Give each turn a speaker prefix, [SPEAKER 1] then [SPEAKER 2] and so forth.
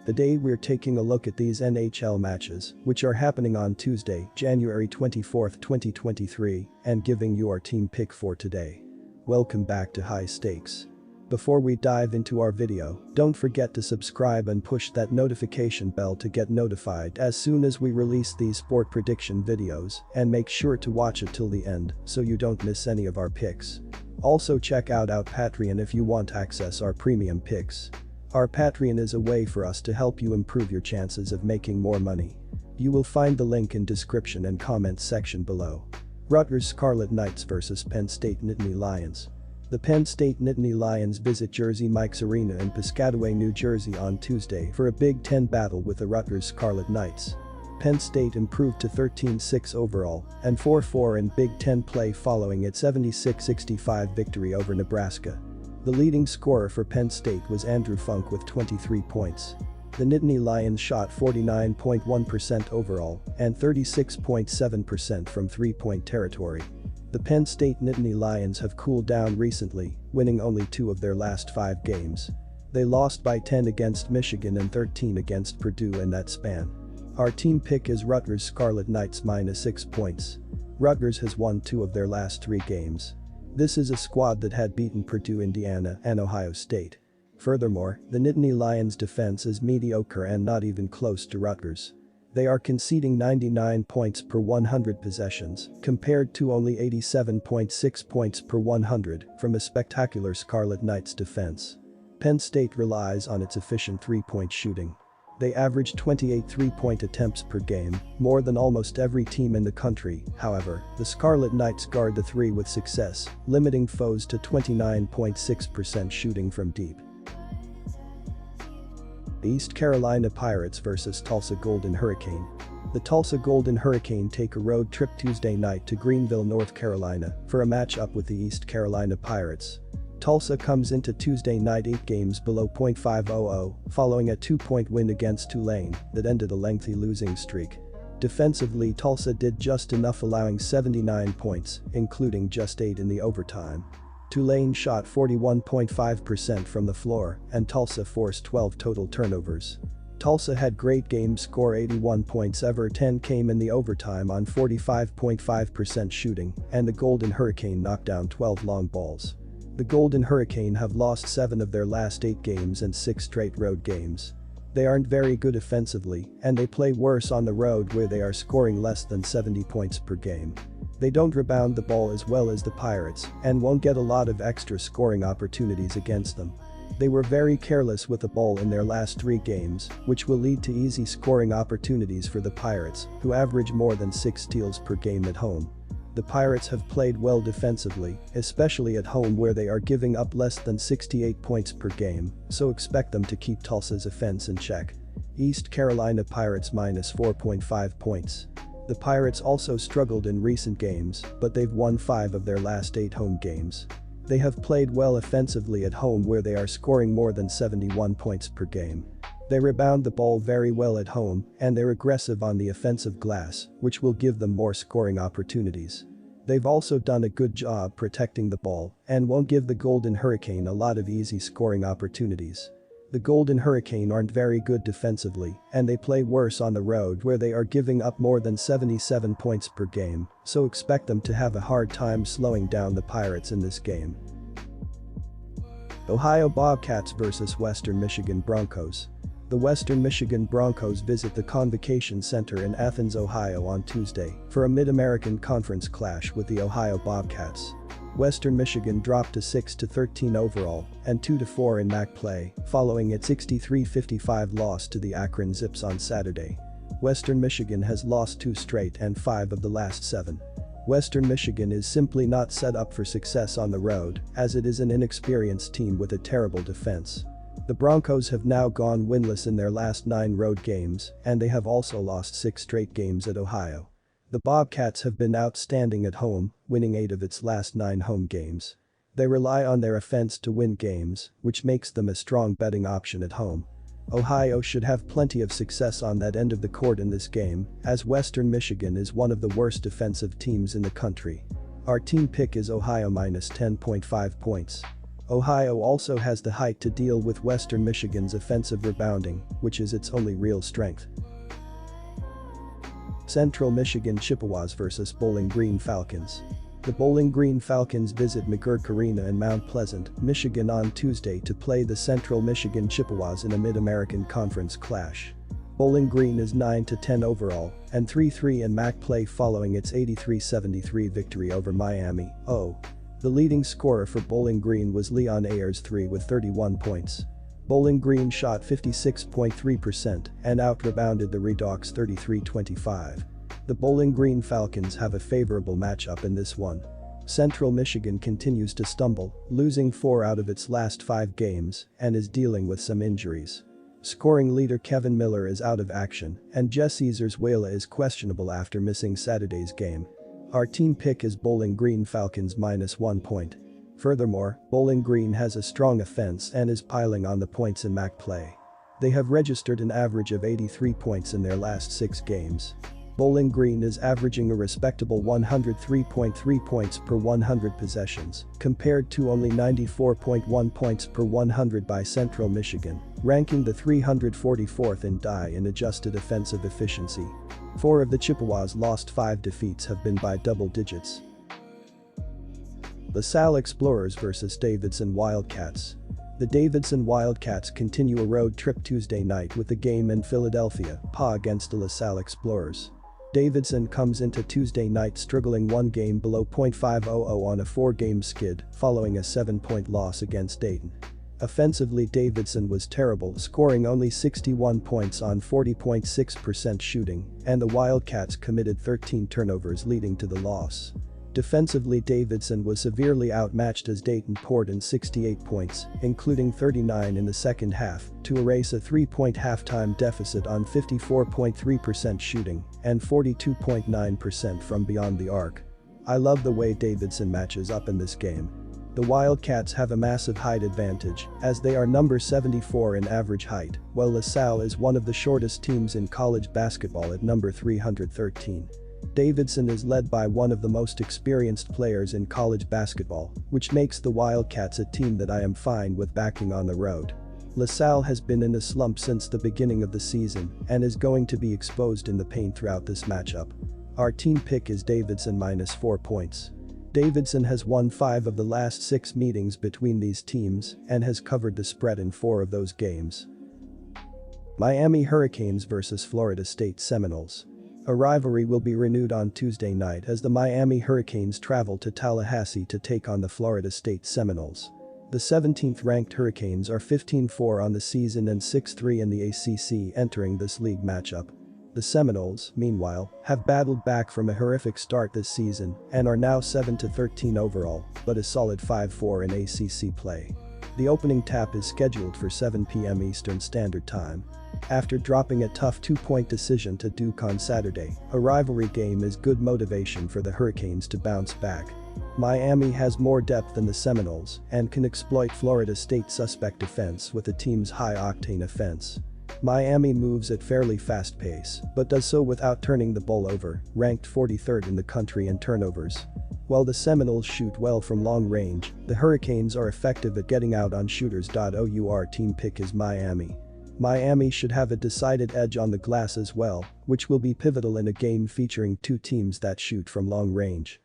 [SPEAKER 1] Today we're taking a look at these NHL matches, which are happening on Tuesday, January 24, 2023, and giving you our team pick for today. Welcome back to High Stakes. Before we dive into our video, don't forget to subscribe and push that notification bell to get notified as soon as we release these sport prediction videos, and make sure to watch it till the end so you don't miss any of our picks. Also check out our Patreon if you want to access our premium picks. Our Patreon is a way for us to help you improve your chances of making more money. You will find the link in description and comments section below. Rutgers Scarlet Knights vs Penn State Nittany Lions. The Penn State Nittany Lions visit Jersey Mike's Arena in Piscataway, New Jersey on Tuesday for a Big Ten battle with the Rutgers Scarlet Knights. Penn State improved to 13-6 overall and 4-4 in Big Ten play following its 76-65 victory over Nebraska. The leading scorer for Penn State was Andrew Funk with 23 points. The Nittany Lions shot 49.1% overall and 36.7% from three-point territory. The Penn State Nittany Lions have cooled down recently, winning only 2 of their last 5 games. They lost by 10 against Michigan and 13 against Purdue in that span. Our team pick is Rutgers Scarlet Knights -6 points. Rutgers has won 2 of their last 3 games. This is a squad that had beaten Purdue, Indiana, and Ohio State. Furthermore, the Nittany Lions' defense is mediocre and not even close to Rutgers. They are conceding 99 points per 100 possessions, compared to only 87.6 points per 100 from a spectacular Scarlet Knights defense. Penn State relies on its efficient three-point shooting. They average 28 three-point attempts per game, more than almost every team in the country. However, the Scarlet Knights guard the three with success, limiting foes to 29.6% shooting from deep. East Carolina Pirates vs Tulsa Golden Hurricane. The Tulsa Golden Hurricane take a road trip Tuesday night to Greenville, North Carolina for a matchup with the East Carolina Pirates. Tulsa comes into Tuesday night 8 games below .500, following a 2-point win against Tulane that ended a lengthy losing streak. Defensively, Tulsa did just enough, allowing 79 points, including just 8 in the overtime. Tulane shot 41.5% from the floor, and Tulsa forced 12 total turnovers. Tulsa had great games, score 81 points, ever 10 came in the overtime on 45.5% shooting, and the Golden Hurricane knocked down 12 long balls. The Golden Hurricane have lost 7 of their last 8 games and 6 straight road games. They aren't very good offensively, and they play worse on the road where they are scoring less than 70 points per game. They don't rebound the ball as well as the Pirates and won't get a lot of extra scoring opportunities against them. They were very careless with the ball in their last 3 games, which will lead to easy scoring opportunities for the Pirates, who average more than 6 steals per game at home. The Pirates have played well defensively, especially at home where they are giving up less than 68 points per game, so expect them to keep Tulsa's offense in check. East Carolina Pirates -4.5 points. The Pirates also struggled in recent games, but they've won 5 of their last 8 home games. They have played well offensively at home where they are scoring more than 71 points per game. They rebound the ball very well at home, and they're aggressive on the offensive glass, which will give them more scoring opportunities. They've also done a good job protecting the ball and won't give the Golden Hurricane a lot of easy scoring opportunities. The Golden Hurricane aren't very good defensively, and they play worse on the road where they are giving up more than 77 points per game, so expect them to have a hard time slowing down the Pirates in this game. Ohio Bobcats vs Western Michigan Broncos. The Western Michigan Broncos visit the Convocation Center in Athens, Ohio on Tuesday for a Mid-American Conference clash with the Ohio Bobcats. Western Michigan dropped to 6-13 overall and 2-4 in MAC play following its 63-55 loss to the Akron Zips on Saturday. Western Michigan has lost 2 straight and 5 of the last 7. Western Michigan is simply not set up for success on the road, as it is an inexperienced team with a terrible defense. The Broncos have now gone winless in their last 9 road games, and they have also lost 6 straight games at Ohio. The Bobcats have been outstanding at home, winning 8 of its last 9 home games. They rely on their offense to win games, which makes them a strong betting option at home. Ohio should have plenty of success on that end of the court in this game, as Western Michigan is one of the worst defensive teams in the country. Our team pick is Ohio -10.5 points. Ohio also has the height to deal with Western Michigan's offensive rebounding, which is its only real strength. Central Michigan Chippewas vs Bowling Green Falcons. The Bowling Green Falcons visit McGurk Arena in Mount Pleasant, Michigan on Tuesday to play the Central Michigan Chippewas in a Mid-American Conference clash. Bowling Green is 9-10 overall and 3-3 in MAC play following its 83-73 victory over Miami. The leading scorer for Bowling Green was Leon Ayers III with 31 points. Bowling Green shot 56.3% and out-rebounded the Redhawks 33-25. The Bowling Green Falcons have a favorable matchup in this one. Central Michigan continues to stumble, losing 4 out of its last 5 games and is dealing with some injuries. Scoring leader Kevin Miller is out of action and Jesse Zerswala is questionable after missing Saturday's game. Our team pick is Bowling Green Falcons -1 point. Furthermore, Bowling Green has a strong offense and is piling on the points in MAC play. They have registered an average of 83 points in their last 6 games. Bowling Green is averaging a respectable 103.3 points per 100 possessions, compared to only 94.1 points per 100 by Central Michigan, ranking the 344th in DI in adjusted offensive efficiency. 4 of the Chippewas' lost 5 defeats have been by double digits. LaSalle Explorers vs Davidson Wildcats. The Davidson Wildcats continue a road trip Tuesday night with a game in Philadelphia, PA against the LaSalle Explorers. Davidson comes into Tuesday night struggling 1 game below .500 on a 4-game skid following a 7-point loss against Dayton. Offensively, Davidson was terrible, scoring only 61 points on 40.6% shooting, and the Wildcats committed 13 turnovers leading to the loss. Defensively, Davidson was severely outmatched as Dayton poured in 68 points, including 39 in the second half, to erase a 3-point halftime deficit on 54.3% shooting and 42.9% from beyond the arc. I love the way Davidson matches up in this game. The Wildcats have a massive height advantage, as they are number 74 in average height, while LaSalle is one of the shortest teams in college basketball at number 313. Davidson is led by one of the most experienced players in college basketball, which makes the Wildcats a team that I am fine with backing on the road. LaSalle has been in a slump since the beginning of the season and is going to be exposed in the paint throughout this matchup. Our team pick is Davidson -4 points. Davidson has won 5 of the last 6 meetings between these teams and has covered the spread in 4 of those games. Miami Hurricanes vs Florida State Seminoles. A rivalry will be renewed on Tuesday night as the Miami Hurricanes travel to Tallahassee to take on the Florida State Seminoles. The 17th-ranked Hurricanes are 15-4 on the season and 6-3 in the ACC entering this league matchup. The Seminoles, meanwhile, have battled back from a horrific start this season and are now 7-13 overall, but a solid 5-4 in ACC play. The opening tap is scheduled for 7 p.m. Eastern Standard Time. After dropping a tough 2-point decision to Duke on Saturday, a rivalry game is good motivation for the Hurricanes to bounce back. Miami has more depth than the Seminoles and can exploit Florida State's suspect defense with the team's high-octane offense. Miami moves at fairly fast pace, but does so without turning the ball over, ranked 43rd in the country in turnovers. While the Seminoles shoot well from long range, the Hurricanes are effective at getting out on shooters. Our team pick is Miami. Miami should have a decided edge on the glass as well, which will be pivotal in a game featuring 2 teams that shoot from long range.